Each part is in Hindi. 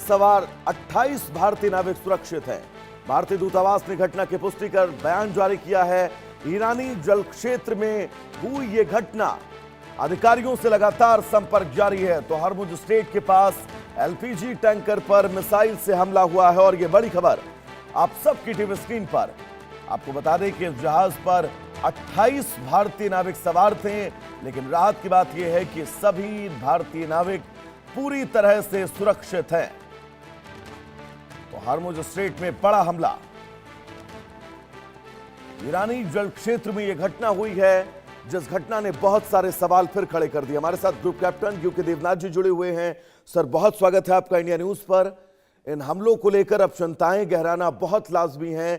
सवार 28 भारतीय नाविक सुरक्षित हैं। भारतीय दूतावास ने घटना की पुष्टि कर बयान जारी किया है। ईरानी जल क्षेत्र में हुई ये घटना, अधिकारियों से लगातार संपर्क जारी है। तो हॉर्मुज स्ट्रेट के पास एलपीजी टैंकर पर मिसाइल से हमला हुआ है और ये बड़ी खबर आप सबकी टीवी स्क्रीन पर। आपको बता दें कि इस जहाज पर 28 भारतीय नाविक सवार थे, लेकिन राहत की बात यह है कि सभी भारतीय नाविक पूरी तरह से सुरक्षित हैं। तो हॉर्मुज स्ट्रेट में बड़ा हमला, ईरानी जल क्षेत्र में यह घटना हुई है, जिस घटना ने बहुत सारे सवाल फिर खड़े कर दिए। हमारे साथ ग्रुप कैप्टन यूके देवनाथ जी जुड़े हुए हैं। सर, बहुत स्वागत है आपका इंडिया न्यूज पर। इन हमलों को लेकर अब चिंताएं गहराना बहुत लाजमी है,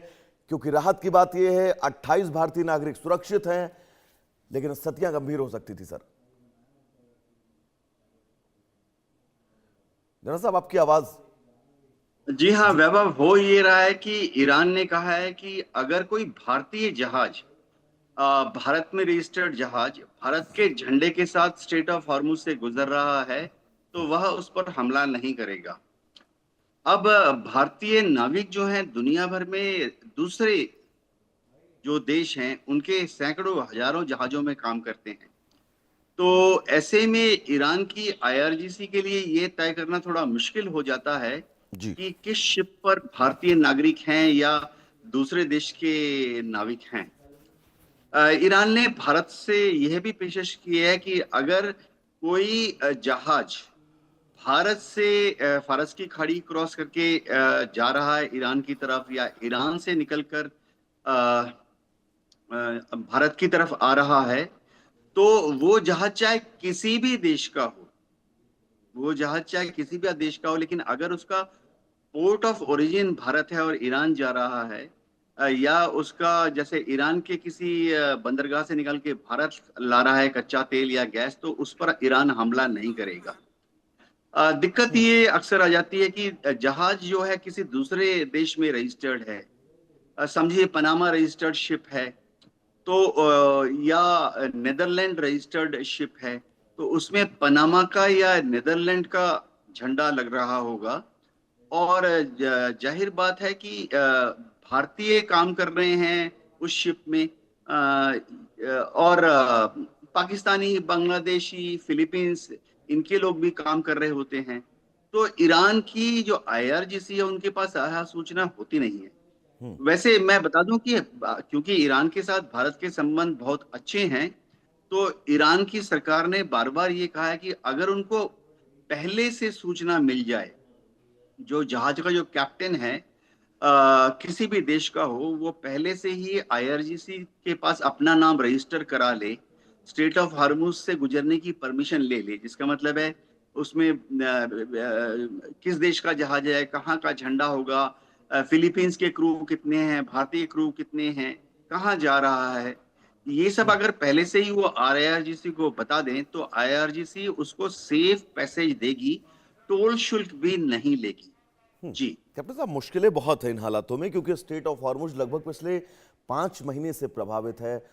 क्योंकि राहत की बात यह है 28 भारतीय नागरिक सुरक्षित हैं, लेकिन स्थितियां गंभीर हो सकती थी। सर जनरल साहब, आपकी आवाज। जी हाँ वैभव, हो ये रहा है कि ईरान ने कहा है कि अगर कोई भारतीय जहाज भारत में रजिस्टर्ड जहाज भारत के झंडे के साथ स्ट्रेट ऑफ हॉर्मुज से गुजर रहा है तो वह उस पर हमला नहीं करेगा। अब भारतीय नाविक जो हैं दुनिया भर में दूसरे जो देश हैं उनके सैकड़ों हजारों जहाजों में काम करते हैं। तो ऐसे में ईरान की आईआरजीसी के लिए ये तय करना थोड़ा मुश्किल हो जाता है जी, कि किस शिप पर भारतीय नागरिक हैं या दूसरे देश के नाविक हैं। ईरान ने भारत से यह भी पेशकश की है कि अगर कोई जहाज भारत से फारस की खाड़ी क्रॉस करके जा रहा है ईरान की तरफ, या ईरान से निकलकर भारत की तरफ आ रहा है, तो वो जहाज चाहे किसी भी देश का हो, लेकिन अगर उसका पोर्ट ऑफ ओरिजिन भारत है और ईरान जा रहा है, या उसका जैसे ईरान के किसी बंदरगाह से निकल के भारत ला रहा है कच्चा तेल या गैस, तो उस पर ईरान हमला नहीं करेगा। दिक्कत ये अक्सर आ जाती है कि जहाज जो है किसी दूसरे देश में रजिस्टर्ड है, समझिए पनामा रजिस्टर्ड शिप है, तो या नेदरलैंड रजिस्टर्ड शिप है, तो उसमें पनामा का या नेदरलैंड का झंडा लग रहा होगा। और जाहिर बात है कि भारतीय काम कर रहे हैं उस शिप में, और पाकिस्तानी, बांग्लादेशी, फिलीपींस, इनके लोग भी काम कर रहे होते हैं। तो ईरान की जो आईआरजीसी है उनके पास सूचना होती नहीं है। वैसे मैं बता दूं कि क्योंकि ईरान के साथ भारत के संबंध बहुत अच्छे हैं, तो ईरान की सरकार ने बार बार ये कहा है कि अगर उनको पहले से सूचना मिल जाए, जो जहाज का जो कैप्टन है किसी भी देश का हो, वो पहले से ही आईआरजीसी के पास अपना नाम रजिस्टर करा ले, स्ट्रेट ऑफ हार्मुज से गुजरने की परमिशन ले ले, जिसका मतलब है उसमें किस देश का जहाज है, कहाँ का झंडा होगा, फिलीपींस के क्रू कितने हैं, भारतीय क्रू कितने हैं, कहाँ जा रहा है, ये सब अगर पहले से ही वो आईआरजीसी को बता दें तो आईआरजीसी उसको सेफ पैसेज देगी, टोल शुल्क भी नहीं लेगी। जी कैप्टन साहब, मुश्किलें बहुत है इन हालातों में, क्योंकि स्टेट ऑफ हॉर्मुज लगभग पिछले 5 महीने से प्रभावित है।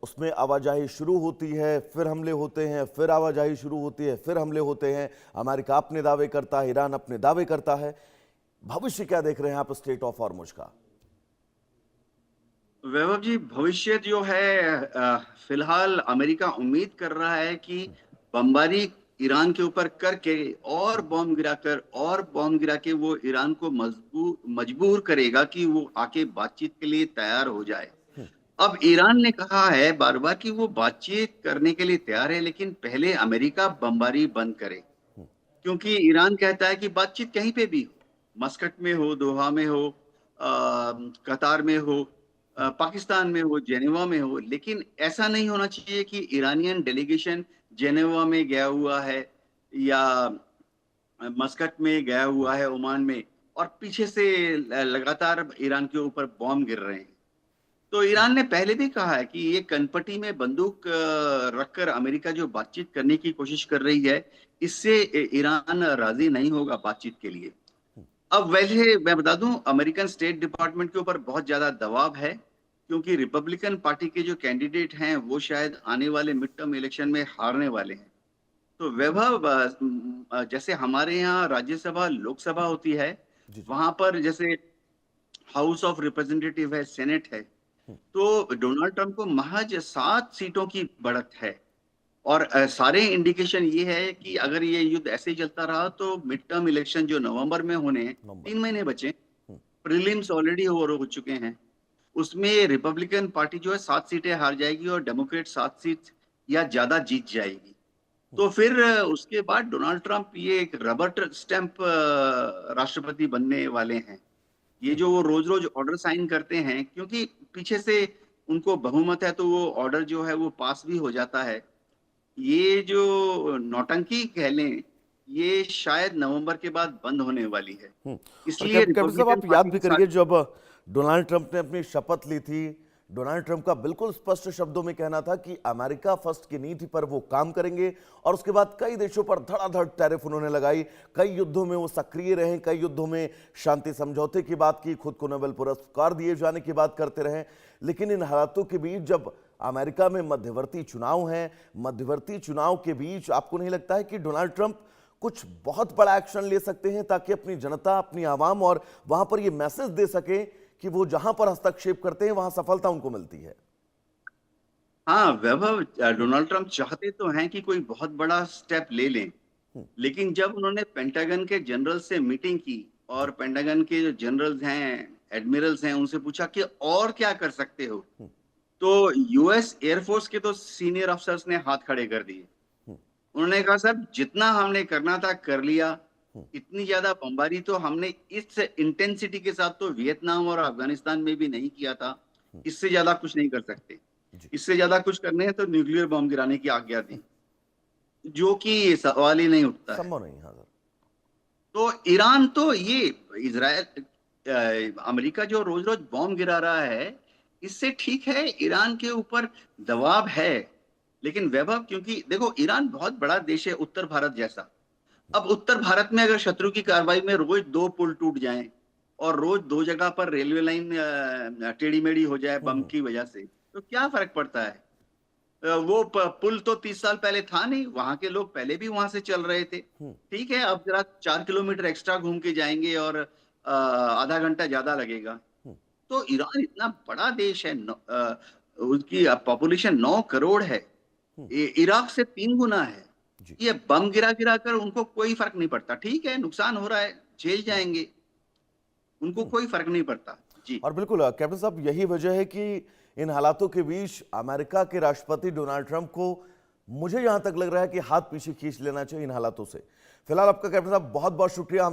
उसमें आवाजाही शुरू होती है, फिर हमले होते हैं, फिर आवाजाही शुरू होती है, फिर हमले होते हैं। अमेरिका अपने दावे करता है, ईरान अपने दावे करता है। भविष्य क्या देख रहे हैं आप स्टेट ऑफ हॉर्मुज का? वैभव जी, भविष्य जो है फिलहाल अमेरिका उम्मीद कर रहा है कि बमबारी ईरान के ऊपर करके और बॉम्ब गिरा के वो ईरान को मजबूर करेगा कि वो आके बातचीत के लिए तैयार हो जाए। अब ईरान ने कहा है बार बार कि वो बातचीत करने के लिए तैयार है, लेकिन पहले अमेरिका बमबारी बंद करे, क्योंकि ईरान कहता है कि बातचीत कहीं पे भी हो, मस्कट में हो, दोहा में हो, कतार में हो, पाकिस्तान में हो, जेनेवा में हो, लेकिन ऐसा नहीं होना चाहिए कि ईरानियन डेलीगेशन जेनेवा में गया हुआ है या मस्कट में गया हुआ है ओमान में, और पीछे से लगातार ईरान के ऊपर बॉम्ब गिर रहे हैं। तो ईरान ने पहले भी कहा है कि ये कनपटी में बंदूक रखकर अमेरिका जो बातचीत करने की कोशिश कर रही है, इससे ईरान राजी नहीं होगा बातचीद के लिए। अब वैसे मैं बता दूं, अमेरिकन स्टेट डिपार्टमेंट के ऊपर बहुत ज्यादा दबाव है, क्योंकि रिपब्लिकन पार्टी के जो कैंडिडेट हैं वो शायद आने वाले मिड टर्म इलेक्शन में हारने वाले हैं। तो वैभव, जैसे हमारे यहाँ राज्यसभा लोकसभा होती है, जी जी। वहां पर जैसे हाउस ऑफ रिप्रेजेंटेटिव है, सेनेट है, हम्म, तो डोनाल्ड ट्रंप को महज 7 सीटों की बढ़त है। और सारे इंडिकेशन ये है कि अगर ये युद्ध ऐसे ही चलता रहा तो मिड टर्म इलेक्शन जो नवंबर में होने हैं, नंबर। 3 महीने बचे, हम्म, प्रीलिम्स ऑलरेडी हो चुके हैं, उसमें रिपब्लिकन पार्टी जो है 7 सीटें हार जाएगी और डेमोक्रेट 7 सीट या ज्यादा जीत जाएगी। तो फिर उसके बाद डोनाल्ड ट्रंप ये एक रबर स्टैंप राष्ट्रपति बनने वाले हैं। ये जो वो रोज रोज ऑर्डर साइन करते हैं, क्योंकि पीछे से उनको बहुमत है, तो वो ऑर्डर जो है वो पास भी हो जाता है। ये जो नौटंकी कह लें, ये शायद नवंबर के बाद बंद होने वाली है। और इसलिए कैप्टन साहब रिपब्लिकन आप याद पार्टी भी के साथ। करिए जब डोनाल्ड ट्रंप ने अपनी शपथ ली थी, डोनाल्ड ट्रंप का बिल्कुल स्पष्ट शब्दों में कहना था कि अमेरिका फर्स्ट की नीति पर वो काम करेंगे और उसके बाद कई देशों पर धड़ाधड़ टैरिफ उन्होंने लगाई। कई युद्धों में वो सक्रिय रहे, कई युद्धों में शांति समझौते की बात की, खुद को नोबेल पुरस्कार दिए जाने की बात करते रहे। लेकिन इन हालातों के बीच जब अमेरिका में मध्यवर्ती चुनाव हैं, मध्यवर्ती चुनाव के बीच आपको नहीं लगता है कि डोनाल्ड ट्रंप कुछ बहुत बड़ा एक्शन ले सकते हैं ताकि अपनी जनता, अपनी आवाम और वहां पर यह मैसेज दे सके कि वो जहां पर हस्तक्षेप करते हैं वहां सफलता उनको मिलती है? हाँ वैभव, डोनाल्ड ट्रंप चाहते तो हैं कि कोई बहुत बड़ा स्टेप ले लें, हम्म, लेकिन जब उन्होंने पेंटागन के जनरल से मीटिंग की और जी। पेंटागन के जो जनरल्स हैं, एडमिरल्स हैं, उनसे पूछा कि और क्या कर सकते हो, हम्म, तो यूएस एयरफोर्स के तो सीनियर अफसर्स ने हाथ खड़े कर दिए। हम्म, उन्होंने कहा सर, जितना हमने करना था कर लिया। हम्म, इतनी ज्यादा बमबारी तो हमने इस इंटेंसिटी के साथ तो वियतनाम और अफगानिस्तान में भी नहीं किया था। हम्म, इससे ज्यादा कुछ नहीं कर सकते। जी। इससे ज्यादा कुछ करने हैं तो न्यूक्लियर बम गिराने की आज्ञा दी, जो कि सवाल ही नहीं उठता है। संभव नहीं, हाँ सर। तो ईरान तो ये इजराइल, अमेरिका जो रोज रोज बॉम्ब गिरा रहा है, इससे ठीक है ईरान के ऊपर दबाव है। लेकिन वैभव, क्योंकि देखो ईरान बहुत बड़ा देश है, उत्तर भारत जैसा। अब उत्तर भारत में अगर शत्रु की कार्रवाई में रोज 2 पुल टूट जाएं और रोज 2 जगह पर रेलवे लाइन टेढ़ी मेढ़ी हो जाए बम की वजह से, तो क्या फर्क पड़ता है? वो पुल तो 30 साल पहले था नहीं, वहां के लोग पहले भी वहां से चल रहे थे। हम्म, ठीक है, अब जरा 4 किलोमीटर एक्स्ट्रा घूम के जाएंगे और आधा घंटा ज्यादा लगेगा। हम्म, तो ईरान इतना बड़ा देश है, उसकी पॉपुलेशन 9 करोड़ है, हम्म, इराक से 3 गुना है। जी। ये बम गिरा गिरा कर उनको कोई फर्क नहीं पड़ता। ठीक है, नुकसान हो रहा है, झेल जाएंगे, उनको कोई फर्क नहीं पड़ता। जी। और बिल्कुल कैप्टन साहब यही वजह है कि इन हालातों के बीच अमेरिका के राष्ट्रपति डोनाल्ड ट्रंप को मुझे जहां तक लग रहा है कि हाथ पीछे खींच लेना चाहिए इन हालातों से। फिलहाल आपका कैप्टन साहब बहुत बहुत शुक्रिया।